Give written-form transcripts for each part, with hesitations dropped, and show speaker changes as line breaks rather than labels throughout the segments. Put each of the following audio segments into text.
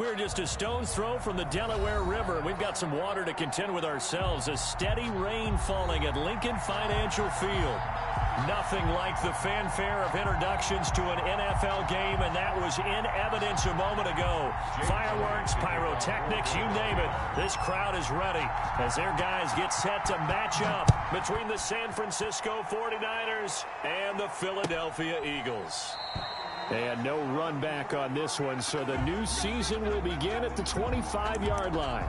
We're just a stone's throw from the Delaware River. We've got some water to contend with ourselves. A steady rain falling at Lincoln Financial Field. Nothing like the fanfare of introductions to an NFL game, and that was in evidence a moment ago. Fireworks, pyrotechnics, you name it. This crowd is ready as their guys get set to match up between the San Francisco 49ers and the Philadelphia Eagles. And no run back on this one, so the new season will begin at the 25-yard line.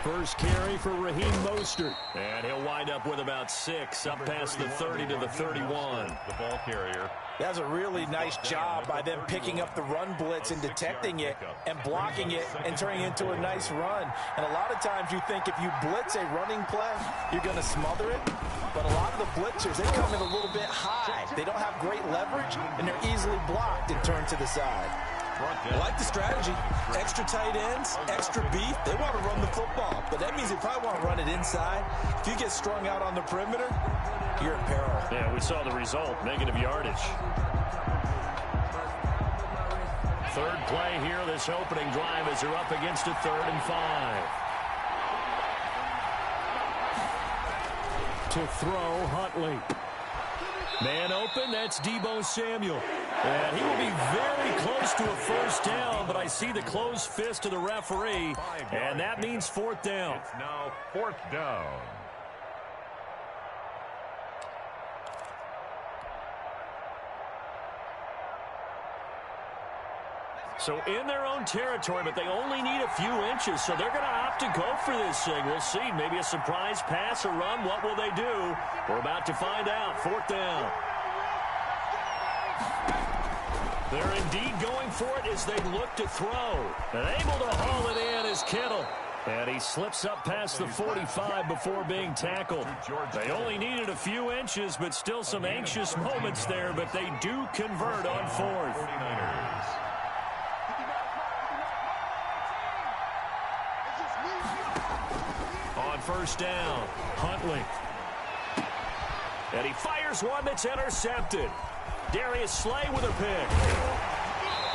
First carry for Raheem Mostert. And he'll wind up with about 6, up past the 30 to the 31.
The ball carrier.
That's a really nice job by them picking up the run blitz and detecting it and blocking it and turning it into a nice run. And a lot of times you think if you blitz a running play, you're going to smother it. But a lot of the blitzers, they come in a little bit high. They don't have great leverage, and they're easily blocked and turned to the side.
I like the strategy. Extra tight ends, extra beef. They want to run the football, but that means they probably want to run it inside. If you get strung out on the perimeter, you're in peril.
Yeah, we saw the result, negative yardage. Third play here, this opening drive as they're up against a 3rd and 5. To throw, Huntley. Man open, that's Deebo Samuel. And he will be very close to a first down, but I see the closed fist of the referee, and that means 4th down.
It's now 4th down.
So in their own territory, but they only need a few inches, so they're going to opt to go for this thing. We'll see. Maybe a surprise pass or run. What will they do? We're about to find out. 4th down. They're indeed going for it as they look to throw. And able to haul it in is Kittle. And he slips up past the 45 before being tackled. They only needed a few inches, but still some anxious moments there, but they do convert on 4th. On first down, Huntley. And he fires one that's intercepted. Darius Slay with a pick.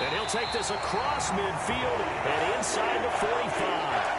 And he'll take this across midfield and inside the 45.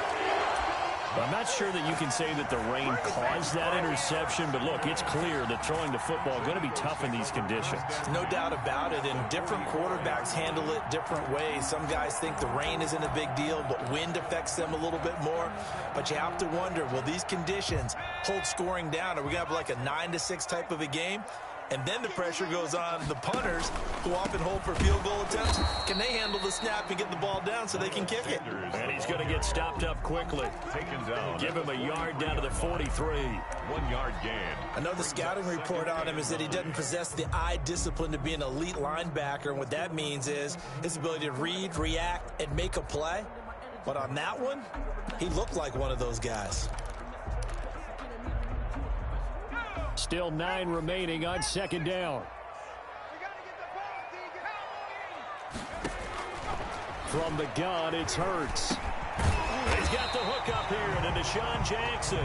I'm not sure that you can say that the rain caused that interception, but look, it's clear that throwing the football is going to be tough in these conditions.
No doubt about it, and different quarterbacks handle it different ways. Some guys think the rain isn't a big deal, but wind affects them a little bit more. But you have to wonder, will these conditions hold scoring down? Are we going to have like a 9-6 type of a game? And then the pressure goes on the punters, who often hold for field goal attempts. Can they handle the snap and get the ball down so they can kick it?
And he's going to get stopped up quickly.
Taken down.
Give him a yard down to the 43.
1 yard gain.
Another scouting report on him is that he doesn't possess the eye discipline to be an elite linebacker. And what that means is his ability to read, react, and make a play. But on that one, he looked like one of those guys.
Still 9 remaining on 2nd down. From the gun, it's Hurts. He's got the hook up here to Deshaun Jackson.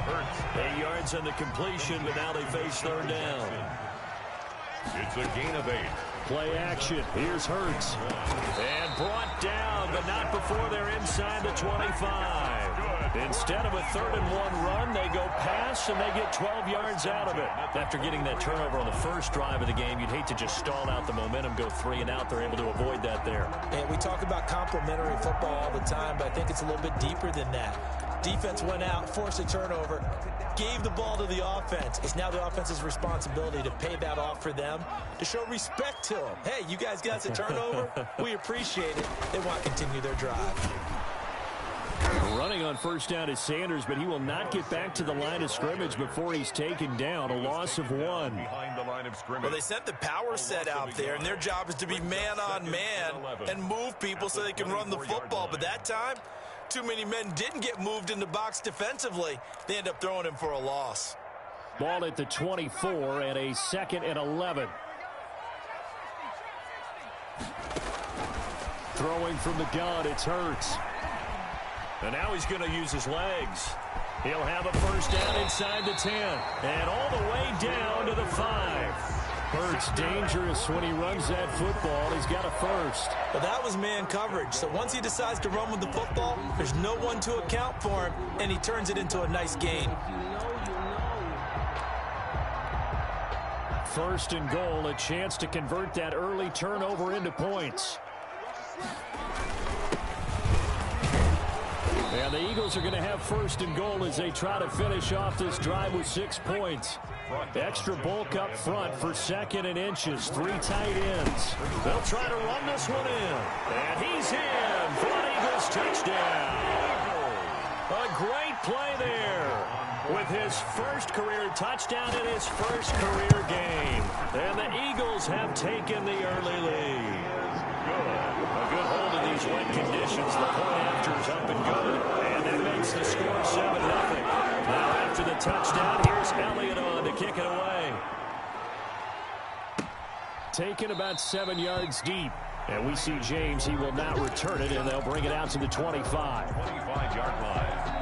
Hurts.
8 yards on the completion, but now they face 3rd down.
It's a gain of 8.
Play action. Here's Hurts. And brought down, but not before they're inside the 25. Instead of a 3rd and 1 run, they go pass, and they get 12 yards out of it. After getting that turnover on the first drive of the game, you'd hate to just stall out the momentum, go 3 and out. They're able to avoid that there.
And we talk about complementary football all the time, but I think it's a little bit deeper than that. Defense went out, forced a turnover, gave the ball to the offense. It's now the offense's responsibility to pay that off for them, to show respect to them. Hey, you guys got us a turnover. We appreciate it. They want to continue their drive.
Running on first down is Sanders, but he will not get back to the line of scrimmage before he's taken down. A loss of 1.
Behind the line of scrimmage.
Well, they sent the power set out there, and their job is to be man-on-man and move people so they can run the football. But that time, too many men didn't get moved in the box defensively. They end up throwing him for a loss.
Ball at the 24 and a 2nd and 11. Throwing from the gun, it's Hurts. And now he's going to use his legs. He'll have a first down inside the 10. And all the way down to the 5. Hurts dangerous when he runs that football. He's got a first.
Well, that was man coverage. So once he decides to run with the football, there's no one to account for him, and he turns it into a nice gain.
First and goal, a chance to convert that early turnover into points. And the Eagles are going to have first and goal as they try to finish off this drive with 6 points. Extra bulk up front for 2nd and inches. 3 tight ends. They'll try to run this one in. And he's in for an Eagles touchdown. A great play there with his first career touchdown in his first career game. And the Eagles have taken the early lead. A good hold in these wet conditions. The point after is up and good. And that makes the score 7-0. Now after the touchdown, here's Elliott on to kick it away. Taken about 7 yards deep. And we see James. He will not return it, and they'll bring it out to the 25.
25-yard line.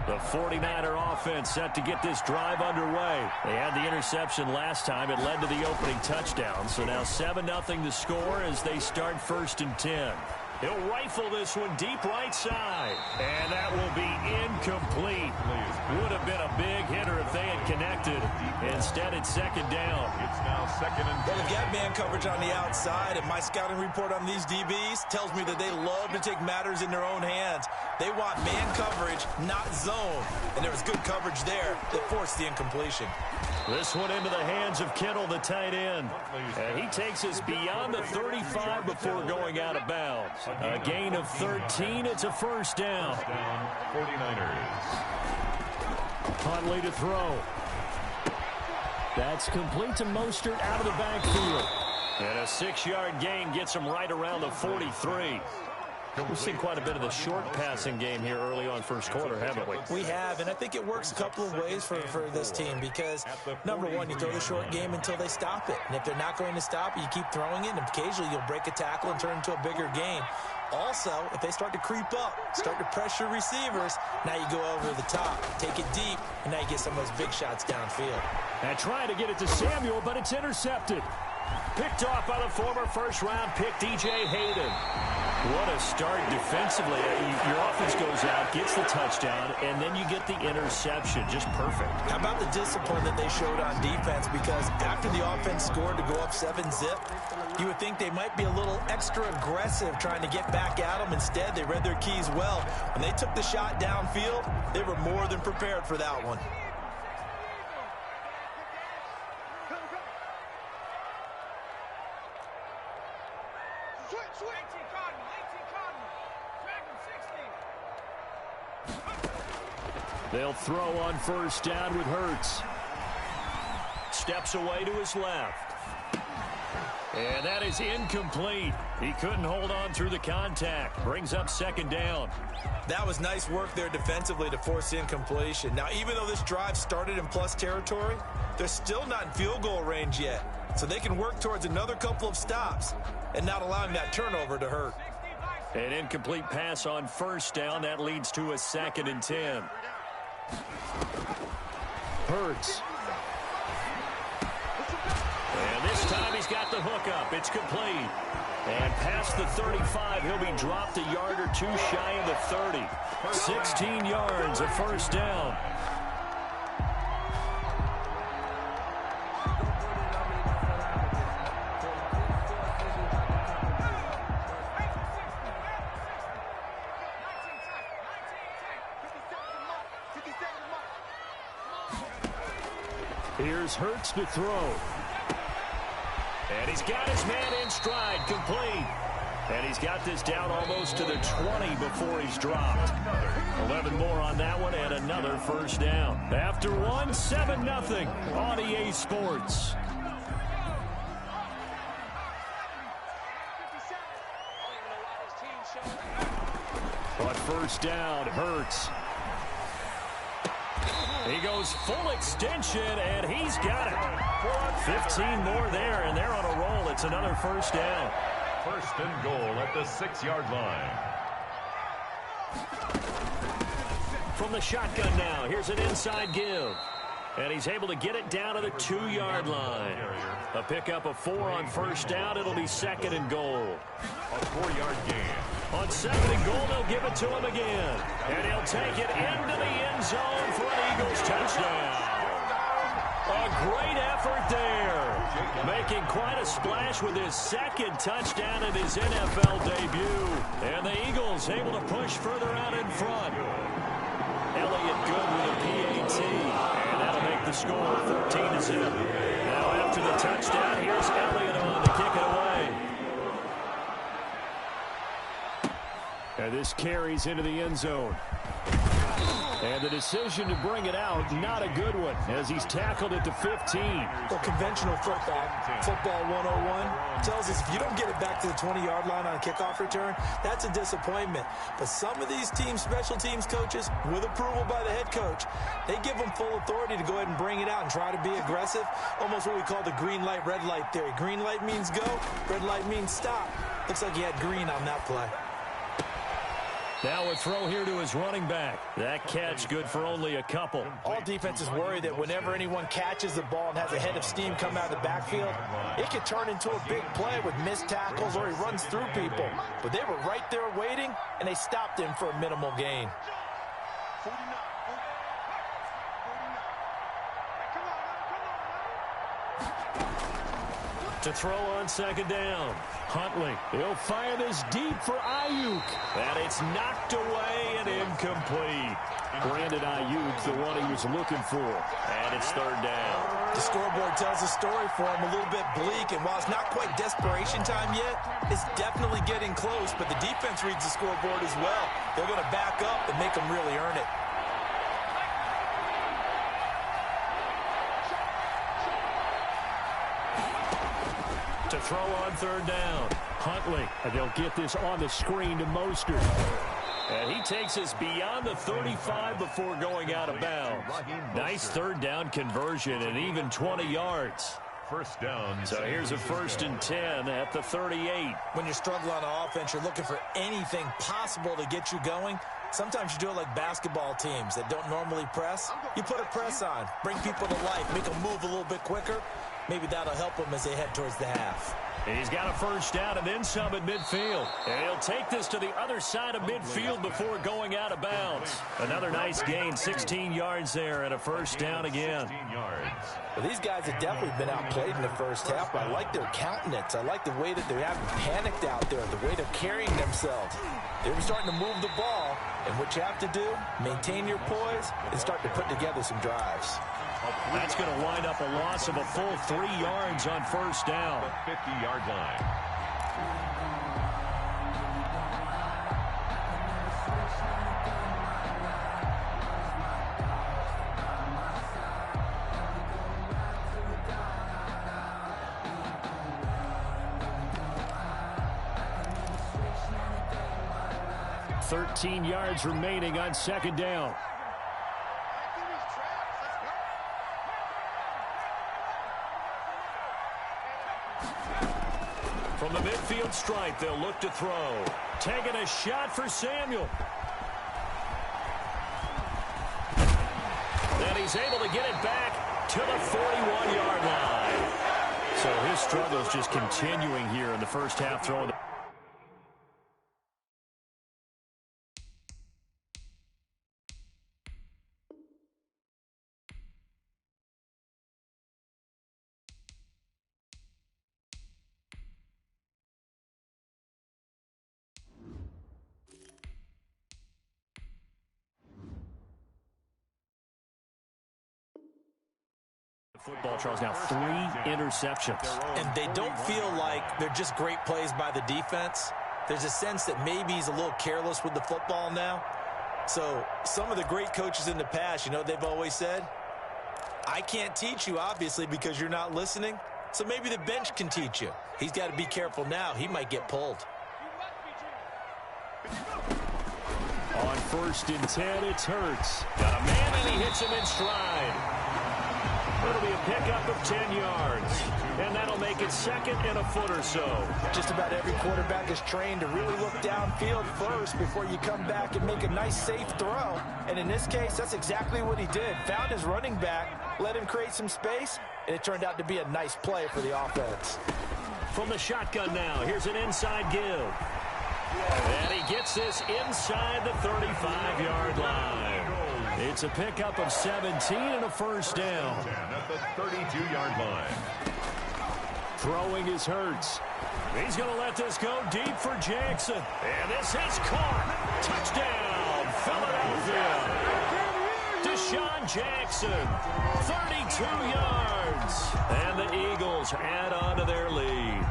The 49er offense set to get this drive underway. They had the interception last time. It led to the opening touchdown. So now 7-0 the score as they start 1st and 10. He'll rifle this one deep right side. And that will be incomplete. Would have been a big hitter if they had connected. Instead, it's 2nd down.
It's now 2nd and 10.
Well, they've got man coverage on the outside, and my scouting report on these DBs tells me that they love to take matters in their own hands. They want man coverage, not zone. And there was good coverage there that forced the incompletion.
This one into the hands of Kittle, the tight end. And he takes us beyond the 35 before going out of bounds. A gain of 13. It's a first down.
49ers.
Huntley to throw. That's complete to Mostert out of the backfield. And a 6-yard gain gets him right around the 43. We've seen quite a bit of the short passing game here early on first quarter, haven't we?
We have, and I think it works a couple of ways for this team because, number one, you throw the short game until they stop it. And if they're not going to stop it, you keep throwing it, and occasionally you'll break a tackle and turn it into a bigger gain. Also, if they start to creep up, start to pressure receivers, now you go over the top, take it deep, and now you get some of those big shots downfield.
And trying to get it to Samuel, but it's intercepted. Picked off by the former first-round pick, DJ Hayden. What a start defensively. Your offense goes out, gets the touchdown, and then you get the interception. Just perfect. How
about the discipline that they showed on defense? Because after the offense scored to go up 7-zip, you would think they might be a little extra aggressive trying to get back at them. Instead, they read their keys well. When they took the shot downfield, they were more than prepared for that one.
They'll throw on first down with Hurts. Steps away to his left. And that is incomplete. He couldn't hold on through the contact. Brings up 2nd down.
That was nice work there defensively to force the incompletion. Now, even though this drive started in plus territory, they're still not in field goal range yet. So they can work towards another couple of stops and not allowing that turnover to hurt.
An incomplete pass on first down. That leads to a 2nd and 10. Hurts. And this time he's got the hook up. It's complete. And past the 35, he'll be dropped a yard or two shy of the 30. 16 yards, a first down. Here's Hurts to throw. And he's got his man in stride, complete. And he's got this down almost to the 20 before he's dropped. 11 more on that one and another first down. After one, 7-0 on EA Sports. On first down, Hurts. He goes full extension, and he's got it. 15 more there, and they're on a roll. It's another first down.
First and goal at the 6-yard line.
From the shotgun now, here's an inside give. And he's able to get it down to the 2-yard line. A pickup of 4 on first down. It'll be second and goal.
A 4-yard gain.
On second and goal, they'll give it to him again. And he'll take it into the end zone for an Eagles touchdown. A great effort there. Making quite a splash with his second touchdown in his NFL debut. And the Eagles able to push further out in front. Elliott good with a PAT. And that'll make the score 14-0. Now after the touchdown, here's Elliott on to kick it away. And this carries into the end zone. And the decision to bring it out, not a good one, as he's tackled at the 15.
Well, conventional football 101, tells us if you don't get it back to the 20-yard line on a kickoff return, that's a disappointment. But some of these special teams coaches, with approval by the head coach, they give them full authority to go ahead and bring it out and try to be aggressive. Almost what we call the green light, red light theory. Green light means go, red light means stop. Looks like he had green on that play.
Now a throw here to his running back. That catch good for only a couple.
All defenses worry that whenever anyone catches the ball and has a head of steam come out of the backfield, it could turn into a big play with missed tackles or he runs through people. But they were right there waiting, and they stopped him for a minimal gain.
To throw on second down. Huntley, he'll fire this deep for Ayuk. And it's knocked away and incomplete. Brandon Ayuk, the one he was looking for. And it's third down.
The scoreboard tells a story for him, a little bit bleak. And while it's not quite desperation time yet, it's definitely getting close. But the defense reads the scoreboard as well. They're going to back up and make them really earn it.
To throw on third down. Huntley, and they'll get this on the screen to Mostert. And he takes us beyond the 35 before going out of bounds. Nice third down conversion and even 20 yards.
First down.
So here's a 1st and 10 at the 38.
When you're struggling on offense, you're looking for anything possible to get you going. Sometimes you do it like basketball teams that don't normally press. You put a press on, bring people to life, make them move a little bit quicker. Maybe that'll help them as they head towards the half.
And he's got a first down and then some at midfield. And he'll take this to the other side of midfield before going out of bounds. Another nice gain, 16 yards there and a first down again.
16 yards.
Well, these guys have definitely been outplayed in the first half, but I like their countenance. I like the way that they haven't panicked out there, the way they're carrying themselves. They're starting to move the ball, and what you have to do, maintain your poise and start to put together some drives.
That's going to wind up a loss of a full 3 yards on first down.
The 50-yard line.
$13 yards remaining on second down. From the midfield stripe, they'll look to throw. Taking a shot for Samuel. And he's able to get it back to the 41-yard line. So his struggles just continuing here in the first half, throwing the Football, Charles, now 3 interceptions.
And they don't feel like they're just great plays by the defense. There's a sense that maybe he's a little careless with the football now. So some of the great coaches in the past, you know, they've always said, I can't teach you, obviously, because you're not listening. So maybe the bench can teach you. He's got to be careful now. He might get pulled.
On 1st and 10, it's Hurts. Got a man, and he hits him in stride. It'll be a pickup of 10 yards. And that'll make it 2nd and a foot or so.
Just about every quarterback is trained to really look downfield first before you come back and make a nice, safe throw. And in this case, that's exactly what he did. Found his running back, let him create some space, and it turned out to be a nice play for the offense.
From the shotgun now, here's an inside give. And he gets this inside the 35-yard line. It's a pickup of 17 and a first down.
At the 32-yard line.
Throwing is Hurts. He's going to let this go deep for Jackson. And this is caught. Touchdown, Philadelphia. Deshaun Jackson, 32 yards. And the Eagles add on to their lead.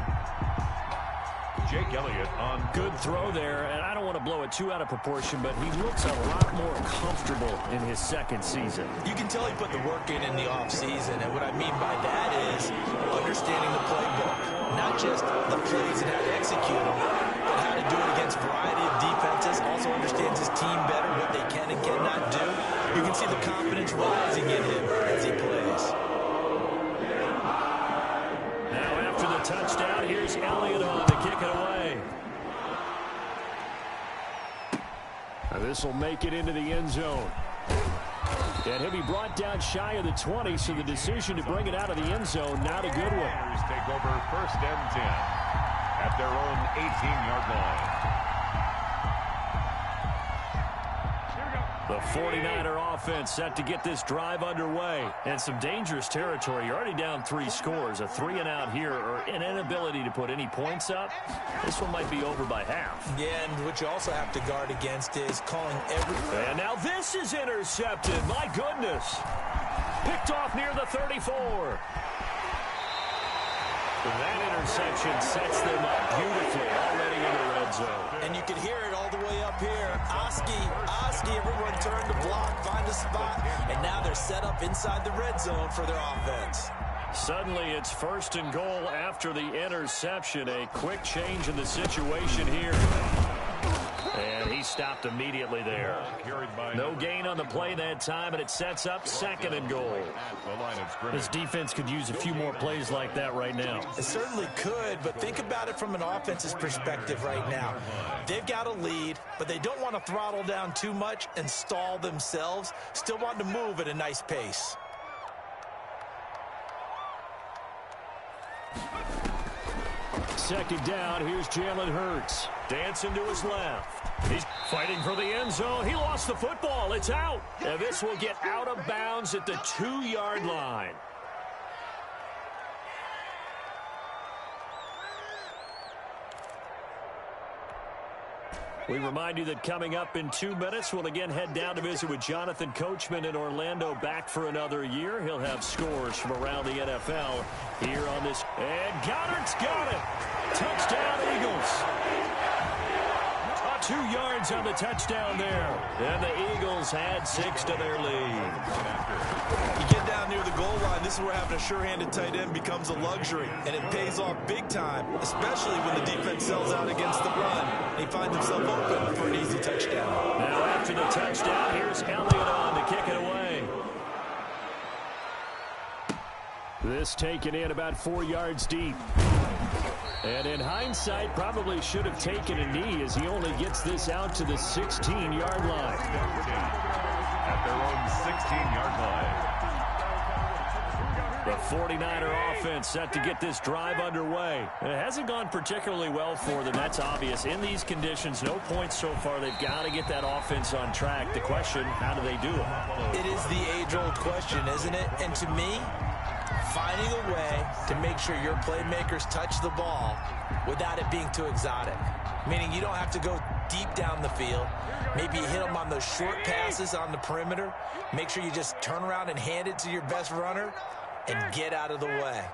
Jake Elliott on
good throw there, and I don't want to blow it too out of proportion, but he looks a lot more comfortable in his 2nd season.
You can tell he put the work in the offseason, and what I mean by that is understanding the playbook. Not just the plays and how to execute them, but how to do it against a variety of defenses. Also understands his team better, what they can and cannot do. You can see the confidence rising in him as he plays.
Now after the touchdown, here's Elliott on to kick it away. This will make it into the end zone. And he'll be brought down shy of the 20, so the decision to bring it out of the end zone, not a good one.
Take over 1st and 10 at their own 18-yard line.
The 49er offense set to get this drive underway. And some dangerous territory. You're already down 3 scores. A 3-and-out here, or an inability to put any points up. This one might be over by half.
Yeah, and what you also have to guard against is calling every...
And now this is intercepted. My goodness. Picked off near the 34. That interception sets them up beautifully already in the red zone.
And you can hear it all the way up here. Oski, everyone turn to block, find a spot, and now they're set up inside the red zone for their offense.
Suddenly it's 1st and goal after the interception. A quick change in the situation here. And he stopped immediately there. No gain on the play that time, and it sets up 2nd and goal. This defense could use a few more plays like that right now.
It certainly could, but think about it from an offense's perspective right now. They've got a lead, but they don't want to throttle down too much and stall themselves. Still want to move at a nice pace.
Second down, here's Jalen Hurts. Dancing to his left. He's fighting for the end zone. He lost the football. It's out. And this will get out of bounds at the 2-yard line. We remind you that coming up in 2 minutes, we'll again head down to visit with Jonathan Coachman in Orlando, back for another year. He'll have scores from around the NFL here on this. And Goddard's got it. Touchdown, Eagles. 2 yards on the touchdown there. And the Eagles add 6 to their lead.
You get down near the goal line, this is where having a sure-handed tight end becomes a luxury, and it pays off big time, especially when the defense sells out against the run, and he finds himself open for an easy touchdown.
Now after the touchdown, here's Elliott on to kick it away. This taken in about 4 yards deep. And in hindsight, probably should have taken a knee as he only gets this out to the 16-yard line.
At their own 16-yard line.
The 49er offense set to get this drive underway. It hasn't gone particularly well for them. That's obvious. In these conditions, no points so far. They've got to get that offense on track. The question, how do they do it?
It is the age-old question, isn't it? And to me, finding a way to make sure your playmakers touch the ball without it being too exotic. Meaning you don't have to go deep down the field. Maybe you hit them on those short passes on the perimeter. Make sure you just turn around and hand it to your best runner. and get out of the way.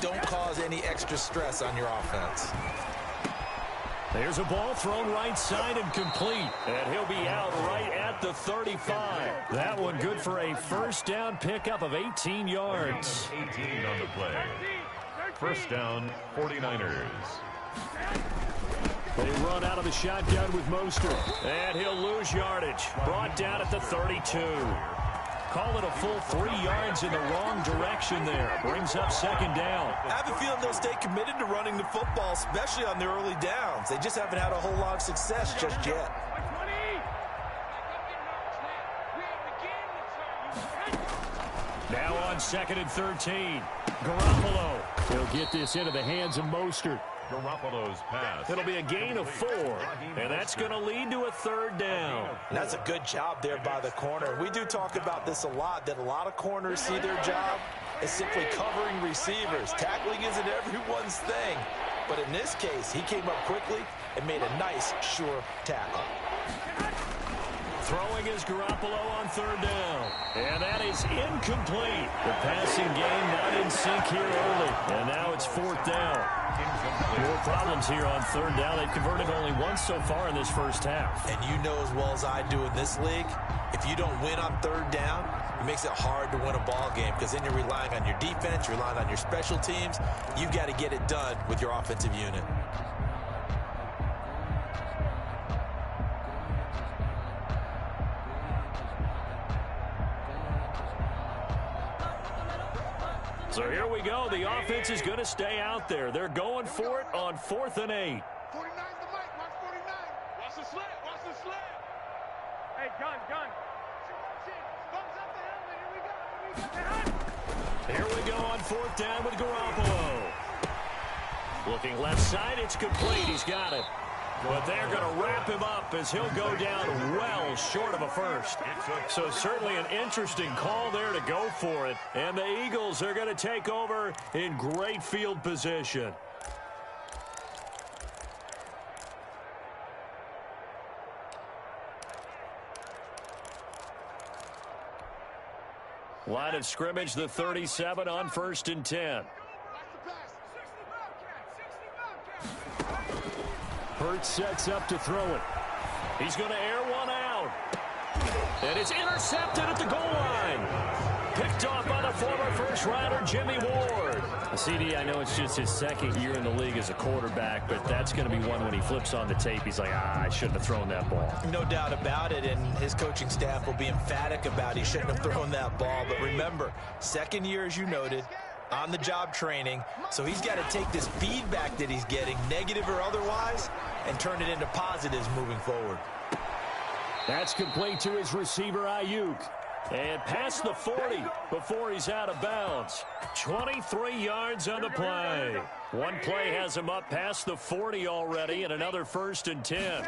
Don't cause any extra stress on your offense.
There's a ball thrown right side and complete. And he'll be out right at the 35. That one good for a first down pickup of 18 yards.
18 on the play. First down, 49ers.
They run out of the shotgun with Mostert. And he'll lose yardage. Brought down at the 32. Call it a full 3 yards in the wrong direction there. Brings up second down.
I have a feeling they'll stay committed to running the football, especially on the early downs. They just haven't had a whole lot of success just yet.
Now on 2nd and 13. Garoppolo. He'll get this into the hands of Mostert.
Garoppolo's pass.
It'll be a gain of 4, and that's going to lead to a third down.
And that's a good job there by the corner. We do talk about this a lot, that a lot of corners see their job as simply covering receivers. Tackling isn't everyone's thing. But in this case, he came up quickly and made a nice, sure tackle.
Throwing is Garoppolo on third down. And that is incomplete. The passing game not in sync here early. And now it's 4th down. More problems here on third down. They've converted only once so far in this first half.
And you know as well as I do in this league, if you don't win on third down, it makes it hard to win a ball game because then you're relying on your defense, you're relying on your special teams. You've got to get it done with your offensive unit.
So here we go. The offense is going to stay out there. They're going for it on 4th and 8.
49's the mic. Watch 49. Watch the slant. Watch the slant. Hey, gun. Thumbs up the helmet. Here we go.
Here we go on 4th down with Garoppolo. Looking left side. It's complete. He's got it. But they're going to wrap him up as he'll go down well short of a first. So certainly an interesting call there to go for it. And the Eagles are going to take over in great field position. Line of scrimmage, the 37 on 1st and 10. Hurts sets up to throw it. He's going to air one out. And it's intercepted at the goal line. Picked off by the former first-rounder Jimmy Ward. CD, I know it's just his second year in the league as a quarterback, but that's going to be one when he flips on the tape. He's like, I shouldn't have thrown that ball.
No doubt about it, and his coaching staff will be emphatic about he shouldn't have thrown that ball. But remember, second year, as you noted, on-the-job training, so he's got to take this feedback that he's getting, negative or otherwise, and turn it into positives moving forward.
That's complete to his receiver, Ayuk. And past the 40 before he's out of bounds. 23 yards on the play. One play has him up past the 40 already, and another 1st and 10.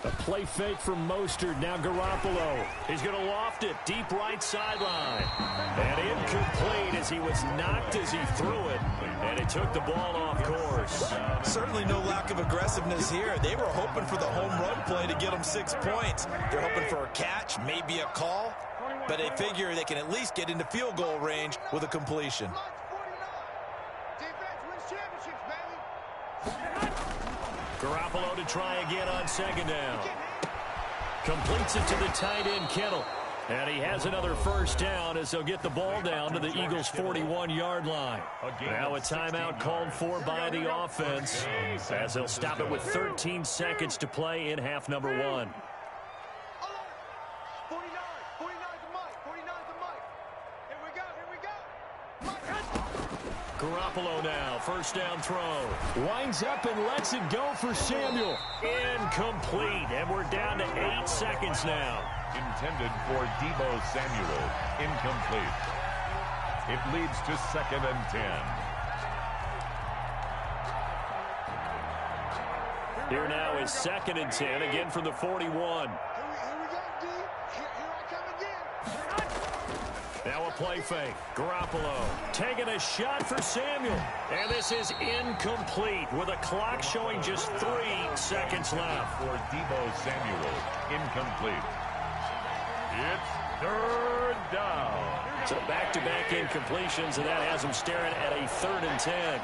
A play fake from Mostert. Now Garoppolo. He's going to loft it deep right sideline. And incomplete as he was knocked as he threw it. And it took the ball off course.
Certainly no lack of aggressiveness here. They were hoping for the home run play to get them 6 points. They're hoping for a catch, maybe a call. But they figure they can at least get into field goal range with a completion.
Garoppolo to try again on 2nd down. Completes it to the tight end, Kittle. And he has another first down as they'll get the ball down to the Eagles' 41-yard line. Now a timeout called for by the offense as they'll stop it with 13 seconds to play in half number 1. Garoppolo now, first down throw. Winds up and lets it go for Samuel. Incomplete, and we're down to 8 seconds now.
Intended for Deebo Samuel. Incomplete. It leads to 2nd and 10.
Here now is 2nd and 10, again from the 41. Now a play fake. Garoppolo taking a shot for Samuel. And this is incomplete with a clock showing just 3 seconds left.
For Deebo Samuel. Incomplete. It's 3rd down.
So back-to-back incompletions, and that has him staring at a 3rd and 10.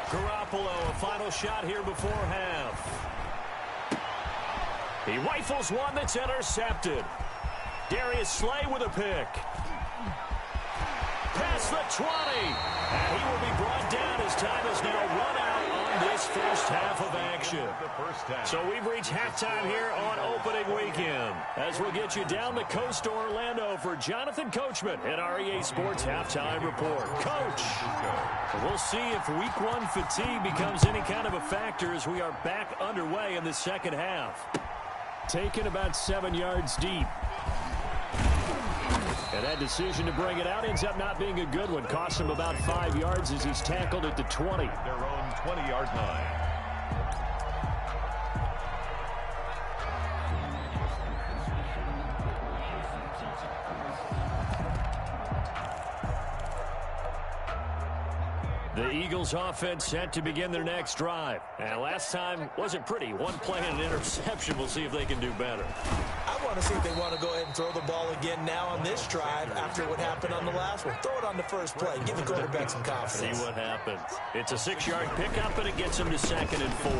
Garoppolo, a final shot here before half. He rifles one that's intercepted. Darius Slay with a pick. Past the 20. And he will be brought down as time is now run out on this first half of action. So we've reached halftime here on opening weekend. As we'll get you down the coast to Orlando for Jonathan Coachman at our EA Sports Halftime Report. Coach, we'll see if week 1 fatigue becomes any kind of a factor as we are back underway in the second half. Taken about 7 yards deep. And that decision to bring it out ends up not being a good one. Costs him about 5 yards as he's tackled at the 20.
Their own 20-yard line.
The Eagles offense set to begin their next drive. And last time wasn't pretty. One play and an interception. We'll see if they can do better.
I want to see if they want to go ahead and throw the ball again now on this drive after what happened on the last one. Throw it on the first play. Give the quarterback some confidence.
See what happens. It's a 6-yard pickup, and it gets him to 2nd and 4.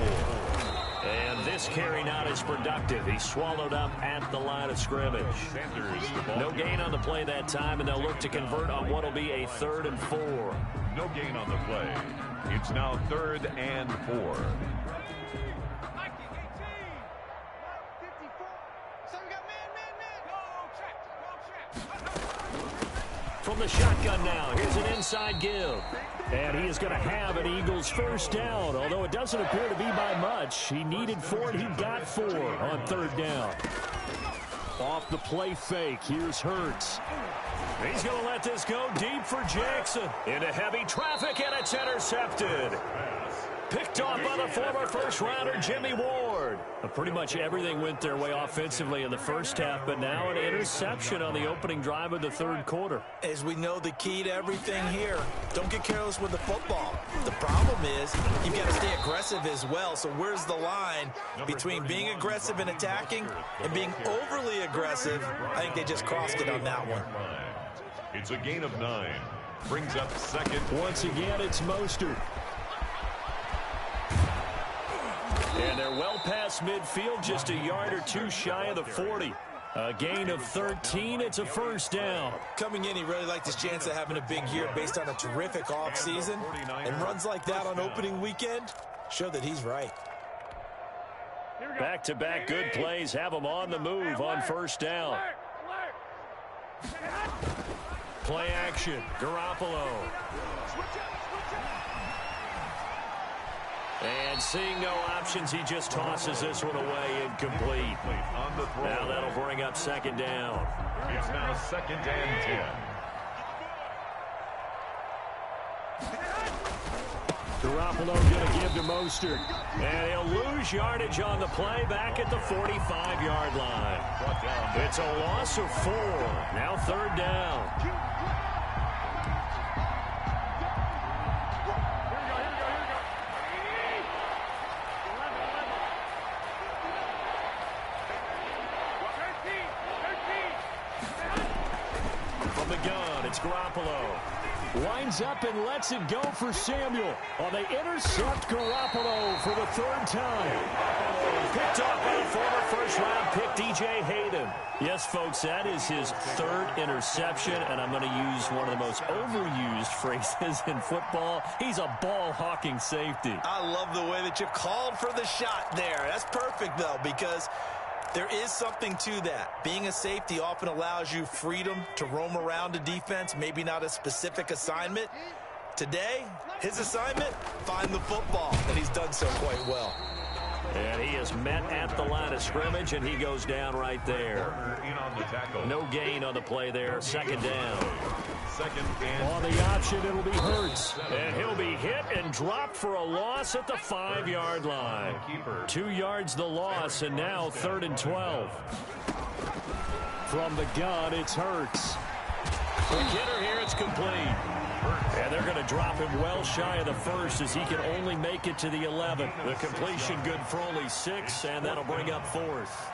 And this carry not as productive. He's swallowed up at the line of scrimmage. No gain on the play that time, and they'll look to convert on what will be a 3rd and 4.
No gain on the play. It's now 3rd and 4.
From the shotgun now, here's an inside give. And he is going to have an Eagles first down, although it doesn't appear to be by much. He needed 4, and he got 4 on 3rd down. Off the play fake, here's Hurts. He's going to let this go deep for Jackson. Into heavy traffic, and it's intercepted. Picked off by the former first-rounder Jimmy Ward. Pretty much everything went their way offensively in the first half, but now an interception on the opening drive of the 3rd quarter.
As we know, the key to everything here, don't get careless with the football. The problem is you've got to stay aggressive as well. So where's the line between being aggressive and attacking and being overly aggressive? I think they just crossed it on that one.
It's a gain of 9. Brings up 2nd.
Once again, it's Mostert. And they're well past midfield, just a yard or 2 shy of the 40. A gain of 13. It's a first down.
Coming in, he really liked his chance of having a big year based on a terrific offseason. And runs like that on opening weekend show that he's right.
Back-to-back good plays have him on the move on first down. Play action. Garoppolo. And seeing no options, he just tosses this one away incomplete. Now that'll bring up 2nd down.
It's now 2nd and 10.
Garoppolo going to give to Mostert. And he'll lose yardage on the play back at the 45-yard line. It's a loss of 4. Now 3rd down. Garoppolo winds up and lets it go for Samuel. They intercept Garoppolo for the 3rd time. Picked off by the former first-round pick, D.J. Hayden. Yes, folks, that is his 3rd interception, and I'm going to use one of the most overused phrases in football. He's a ball-hawking safety.
I love the way that you called for the shot there. That's perfect, though, because there is something to that. Being a safety often allows you freedom to roam around a defense, maybe not a specific assignment. Today, his assignment, find the football, and he's done so quite well.
And he is met at the line of scrimmage, and he goes down right there. No gain on the play there. 2nd down. On the option, it'll be Hurts. And he'll be hit and dropped for a loss at the 5-yard line. 2 yards the loss, and now 3rd and 12. From the gun, it's Hurts. The hitter here, it's complete. And they're going to drop him well shy of the 1st as he can only make it to the 11. The completion good for only 6, and that'll bring up 4th.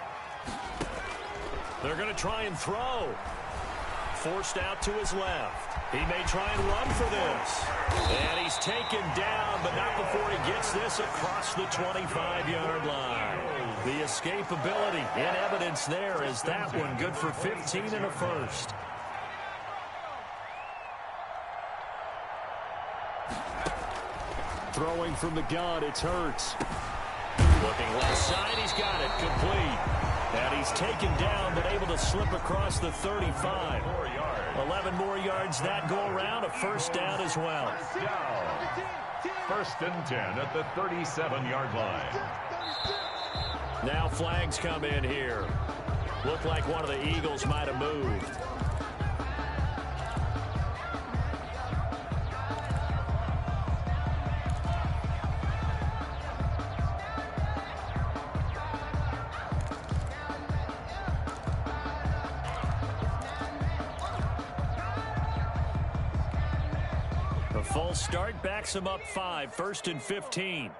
They're going to try and throw. Forced out to his left. He may try and run for this. And he's taken down, but not before he gets this across the 25-yard line. The escapability in evidence there is that one good for 15 and a first. Throwing from the gun, it's Hurts. Looking left side, he's got it, complete. And he's taken down, but able to slip across the 35. 11 more yards that go around, a first down as well.
First and 10 at the 37-yard line.
Now flags come in here. Looked like one of the Eagles might have moved. The full start backs him up 5, first and 15.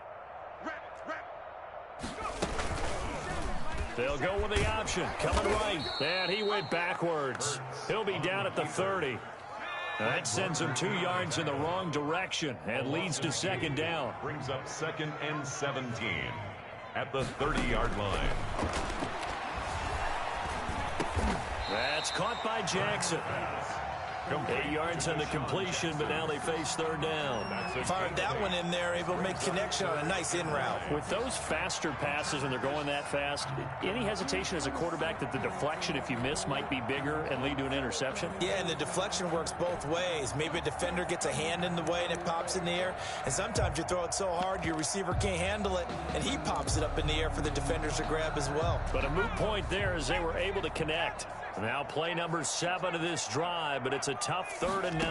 They'll go with the option, coming right. And he went backwards. He'll be down at the 30. That sends him 2 yards in the wrong direction and leads to second down.
Brings up second and 17 at the 30-yard line.
That's caught by Jackson. 8 yards on the completion, but now they face third down.
Fired that one in there, able to make connection on a nice in route.
With those faster passes and they're going that fast, any hesitation as a quarterback that the deflection, if you miss, might be bigger and lead to an interception?
Yeah, and the deflection works both ways. Maybe a defender gets a hand in the way and it pops in the air. And sometimes you throw it so hard your receiver can't handle it, and he pops it up in the air for the defenders to grab as well.
But a moot point there as they were able to connect. Now play number 7 of this drive, but it's a tough 3rd and 9.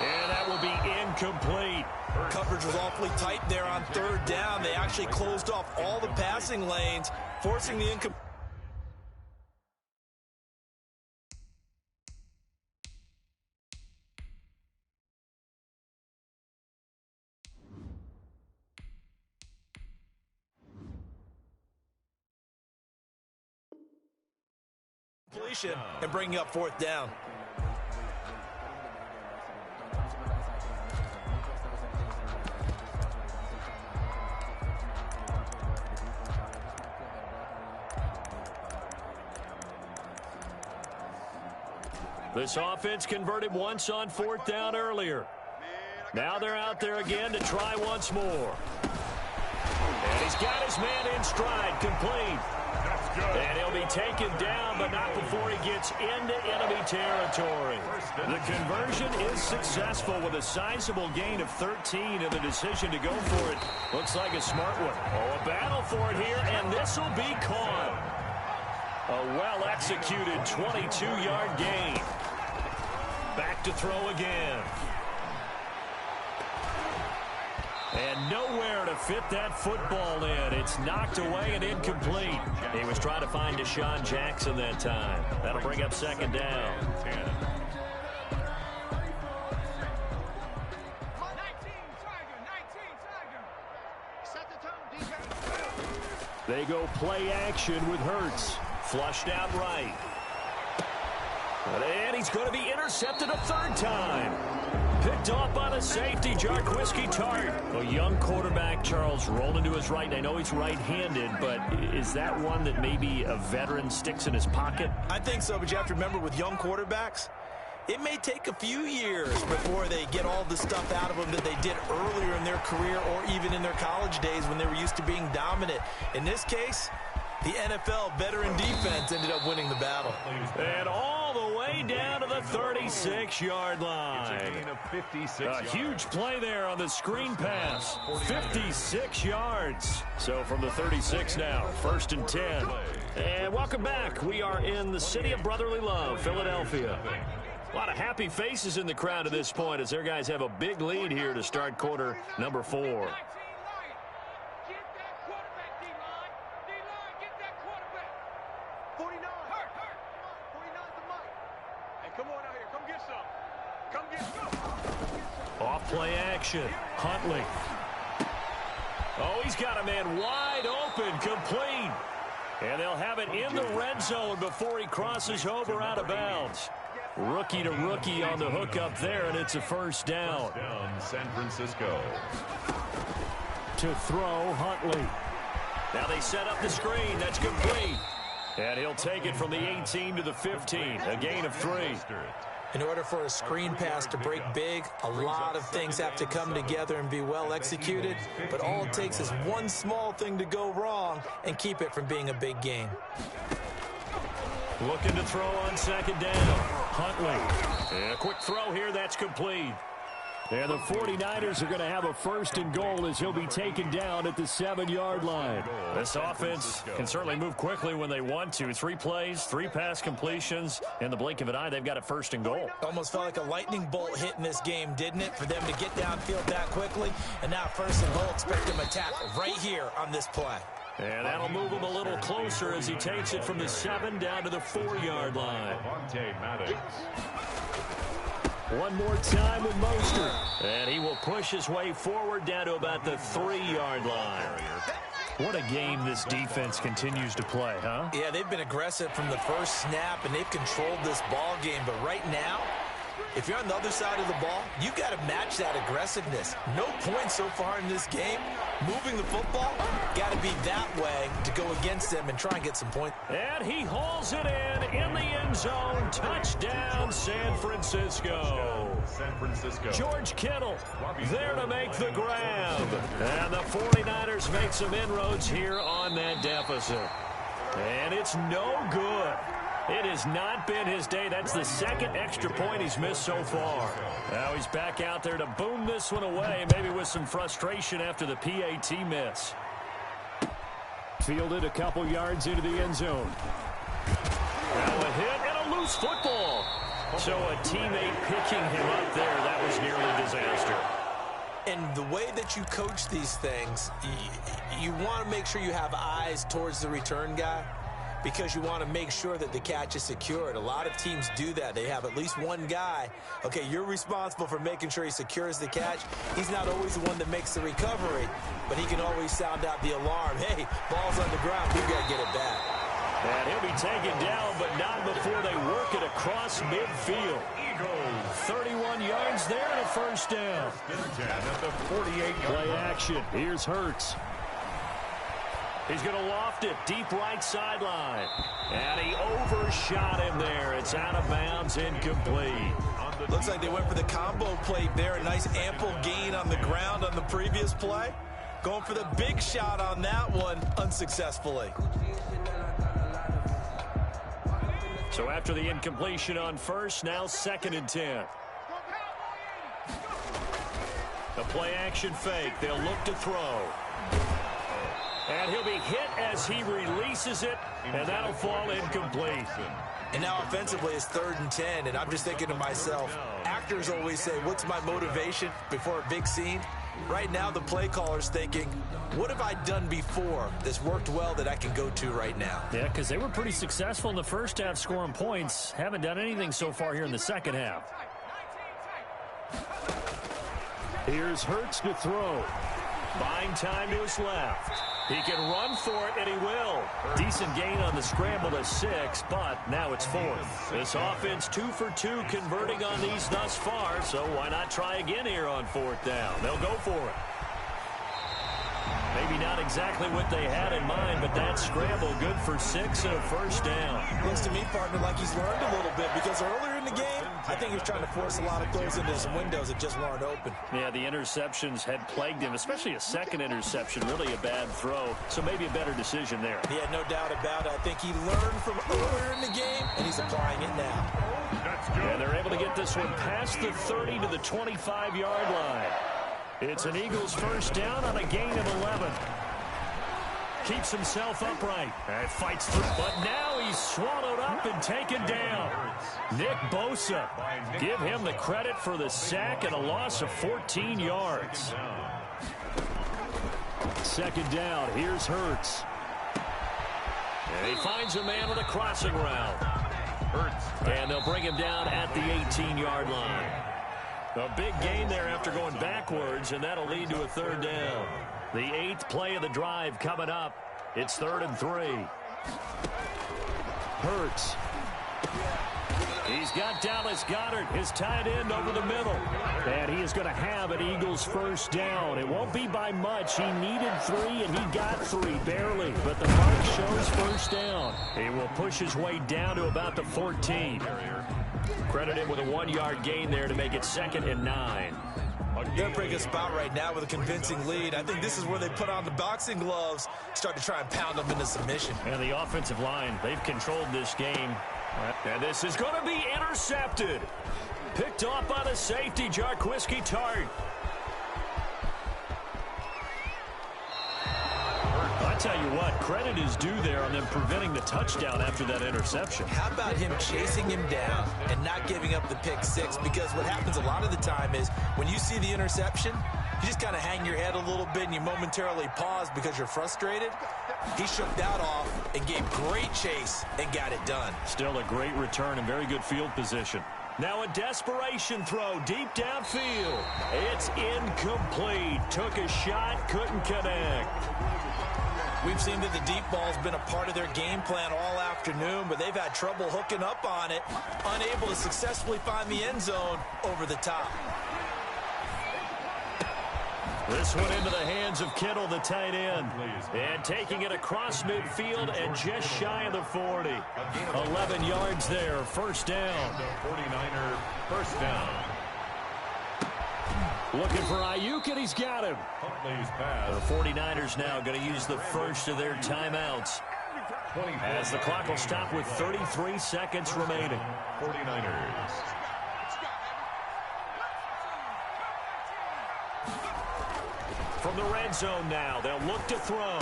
And that will be incomplete.
Coverage was awfully tight there on 3rd down. They actually closed off all the passing lanes, forcing the incomplete. And bringing up 4th down.
This offense converted once on 4th down earlier. Now they're out there again to try once more. And he's got his man in stride, complete. And he'll be taken down, but not before he gets into enemy territory. The conversion is successful with a sizable gain of 13, and the decision to go for it looks like a smart one. Oh, a battle for it here, and this will be caught. A well-executed 22-yard gain. Back to throw again. And nowhere to fit that football in. It's knocked away and incomplete. He was trying to find Deshaun Jackson that time. That'll bring up second down. They go play action with Hurts. Flushed out right. And he's going to be intercepted a 3rd time. Picked off by the safety, Jarquiski Tart. A young quarterback, Charles, rolling to his right. I know he's right-handed, but is that one that maybe a veteran sticks in his pocket?
I think so, but you have to remember with young quarterbacks, it may take a few years before they get all the stuff out of them that they did earlier in their career or even in their college days when they were used to being dominant. In this case, the NFL veteran defense ended up winning the battle.
And all the way down to the 36-yard line. A huge play there on the screen pass. 56 yards. So from the 36 now, 1st and 10. And welcome back. We are in the city of brotherly love, Philadelphia. A lot of happy faces in the crowd at this point as their guys have a big lead here to start quarter number 4. Off play action. Huntley. Oh, he's got a man wide open, complete. And they'll have it in the red zone before he crosses over out of bounds. Rookie to rookie on the hook up there, and it's a first down.
San Francisco.
To throw, Huntley. Now they set up the screen. That's complete. And he'll take it from the 18 to the 15. A gain of 3.
In order for a screen pass to break big, a lot of things have to come together and be well executed. But all it takes is one small thing to go wrong and keep it from being a big game.
Looking to throw on second down. Huntley. And a quick throw here. That's complete. And the 49ers are going to have a first and goal as he'll be taken down at the 7-yard line. This offense can certainly move quickly when they want to. 3 plays, 3 pass completions. In the blink of an eye, they've got a first and goal.
Almost felt like a lightning bolt hit in this game, didn't it? For them to get downfield that quickly. And now first and goal, expect them to tackle right here on this play.
And that'll move him a little closer as he takes it from the 7 down to the 4-yard line. One more time with Mostert. And he will push his way forward down to about the 3-yard line. What a game this defense continues to play, huh?
Yeah, they've been aggressive from the first snap, and they've controlled this ball game. But right now, if you're on the other side of the ball, you've got to match that aggressiveness. No points so far in this game. Moving the football, got to be that way to go against them and try and get some points.
And he hauls it in the end zone. Touchdown, San Francisco. George Kittle there to make the grab. And the 49ers make some inroads here on that deficit. And it's no good. It has not been his day. That's the second extra point he's missed so far. Now he's back out there to boom this one away, maybe with some frustration after the PAT miss. Fielded a couple yards into the end zone. Now a hit and a loose football. So a teammate picking him up there, that was nearly disaster.
And the way that you coach these things, you want to make sure you have eyes towards the return guy, because you want to make sure that the catch is secured. A lot of teams do that. They have at least one guy. Okay, you're responsible for making sure he secures the catch. He's not always the one that makes the recovery, but he can always sound out the alarm. Hey, ball's on the ground. We've got to get it back.
And he'll be taken down, but not before they work it across midfield. 31 yards there and a first down.
At the 48.
Play action. Here's Hurts. He's going to loft it deep right sideline. And he overshot him there. It's out of bounds, incomplete.
Looks like they went for the combo play there. A nice ample gain on the ground on the previous play. Going for the big shot on that one unsuccessfully.
So after the incompletion on first, now 2nd and 10. The play action fake. They'll look to throw. And he'll be hit as he releases it, and that'll fall incomplete.
And now offensively it's 3rd and 10, and I'm just thinking to myself, actors always say, what's my motivation before a big scene? Right now the play caller's thinking, what have I done before that's worked well that I can go to right now?
Yeah, because they were pretty successful in the first half scoring points. Haven't done anything so far here in the second half. Here's Hurts to throw. Buying time to his left. He can run for it, and he will. Decent gain on the scramble to 6, but now it's 4th. This offense 2 for 2 converting on these thus far, so why not try again here on 4th down? They'll go for it. Maybe not exactly what they had in mind, but that scramble good for 6 and a first down.
Looks to me, partner, like he's learned a little bit, because earlier in the game, I think he was trying to force a lot of throws into some windows that just weren't open.
Yeah, the interceptions had plagued him, especially a second interception, really a bad throw. So maybe a better decision there.
Yeah, no doubt about it. I think he learned from earlier in the game, and he's applying it now.
Yeah, they're able to get this one past the 30 to the 25-yard line. It's an Eagles first down on a gain of 11. Keeps himself upright. And fights through, but now he's swallowed up and taken down. Nick Bosa, give him the credit for the sack and a loss of 14 yards. 2nd down, here's Hurts. And he finds a man with a crossing route. And they'll bring him down at the 18-yard line. A big gain there after going backwards, and that'll lead to a 3rd down. The 8th play of the drive coming up. It's 3rd and 3. Hurts. He's got Dallas Goedert, his tight end, over the middle. And he is going to have an Eagles first down. It won't be by much. He needed 3, and he got 3, barely. But the mark shows first down. He will push his way down to about the 14. Credit him with a 1-yard gain there to make it 2nd and 9.
They're in a pretty good spot right now with a convincing lead. I think this is where they put on the boxing gloves, start to try and pound them into submission.
And the offensive line, they've controlled this game. And this is going to be intercepted. Picked off by the safety, Jarquiski Tart. I tell you what, credit is due there on them preventing the touchdown after that interception.
How about him chasing him down and not giving up the pick 6? Because what happens a lot of the time is when you see the interception, you just kind of hang your head a little bit and you momentarily pause because you're frustrated. He shook that off and gave great chase and got it done.
Still a great return and very good field position. Now a desperation throw deep downfield. It's incomplete. Took a shot, couldn't connect.
We've seen that the deep ball's been a part of their game plan all afternoon, but they've had trouble hooking up on it, unable to successfully find the end zone over the top.
This one into the hands of Kittle, the tight end. And taking it across midfield and just shy of the 40. 11 yards there, first down.
49er, first down.
Looking for Ayuk, and he's got him. The 49ers now going to use the first of their timeouts, as the clock will stop with 33 seconds remaining.
49ers.
From the red zone now, they'll look to throw.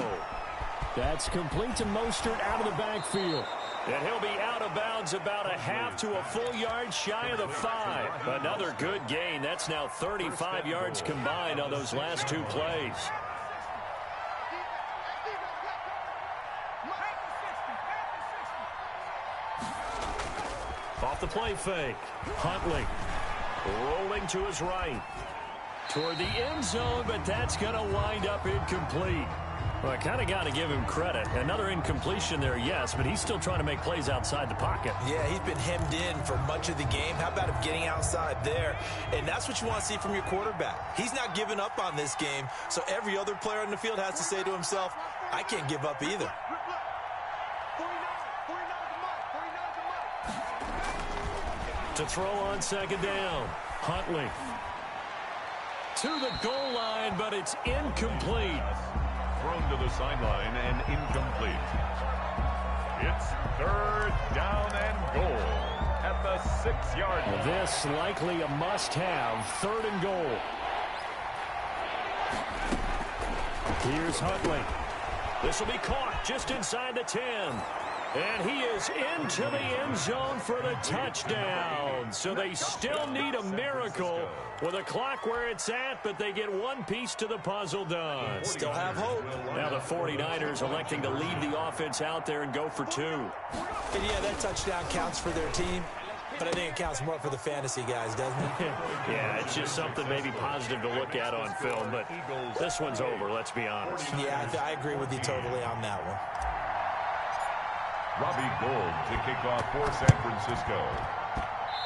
That's complete to Mostert out of the backfield. And he'll be out of bounds about a half to a full yard shy of the 5. Another good gain. That's now 35 yards combined on those last 2 plays. Off the play fake. Huntley rolling to his right. Toward the end zone, but that's going to wind up incomplete. Well, I kind of got to give him credit. Another incompletion there, yes, but he's still trying to make plays outside the pocket.
Yeah, he's been hemmed in for much of the game. How about him getting outside there? And that's what you want to see from your quarterback. He's not giving up on this game, so every other player on the field has to say to himself, I can't give up either.
To throw on second down, Huntley. To the goal line, but it's incomplete.
Thrown to the sideline and incomplete. It's 3rd down and goal at the 6-yard line.
This likely a must-have, 3rd and goal. Here's Huntley. This will be caught just inside the 10. And he is into the end zone for the touchdown. So they still need a miracle with a clock where it's at, but they get one piece to the puzzle done.
Still have hope.
Now the 49ers electing to lead the offense out there and go for 2.
And yeah, that touchdown counts for their team, but I think it counts more for the fantasy guys, doesn't it?
Yeah, it's just something maybe positive to look at on film, but this one's over, let's be honest.
Yeah, I agree with you totally on that one.
Robbie Gould to kick off for San Francisco.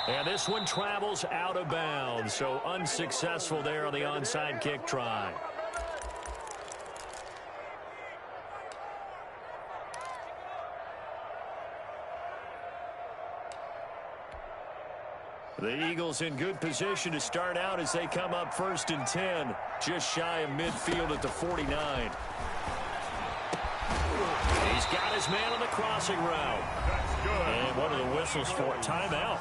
And this one travels out of bounds, so unsuccessful there on the onside kick try. The Eagles in good position to start out as they come up 1st and 10, just shy of midfield at the 49. He's got his man on the crossing route. And what are the whistles for? Timeout.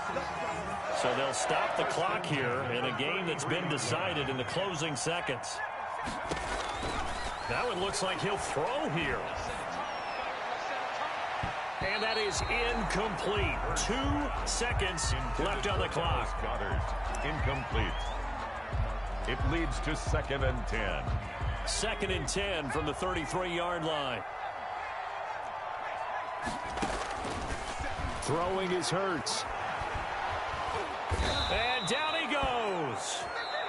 So they'll stop the clock here in a game that's been decided in the closing seconds. That one looks like he'll throw here. And that is incomplete. 2 seconds left on the clock.
Goddard, incomplete. It leads to 2nd and 10.
2nd and 10 from the 33-yard line. Throwing is Hurts. And down he goes.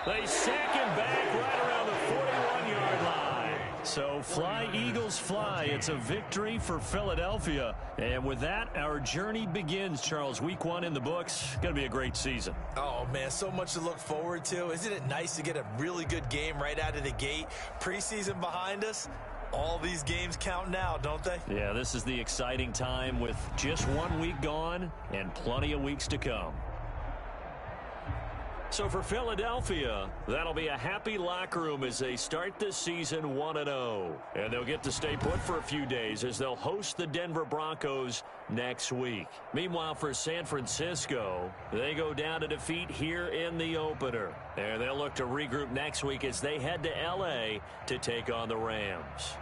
They sack him back right around the 41-yard line. So fly, Eagles, fly. It's a victory for Philadelphia. And with that, our journey begins, Charles. Week 1 in the books. Going to be a great season.
Oh, man, so much to look forward to. Isn't it nice to get a really good game right out of the gate? Preseason behind us. All these games count now, don't they?
Yeah, this is the exciting time with just 1 week gone and plenty of weeks to come. So for Philadelphia, that'll be a happy locker room as they start this season 1-0. And they'll get to stay put for a few days as they'll host the Denver Broncos next week. Meanwhile, for San Francisco, they go down to defeat here in the opener. And they'll look to regroup next week as they head to L.A. to take on the Rams.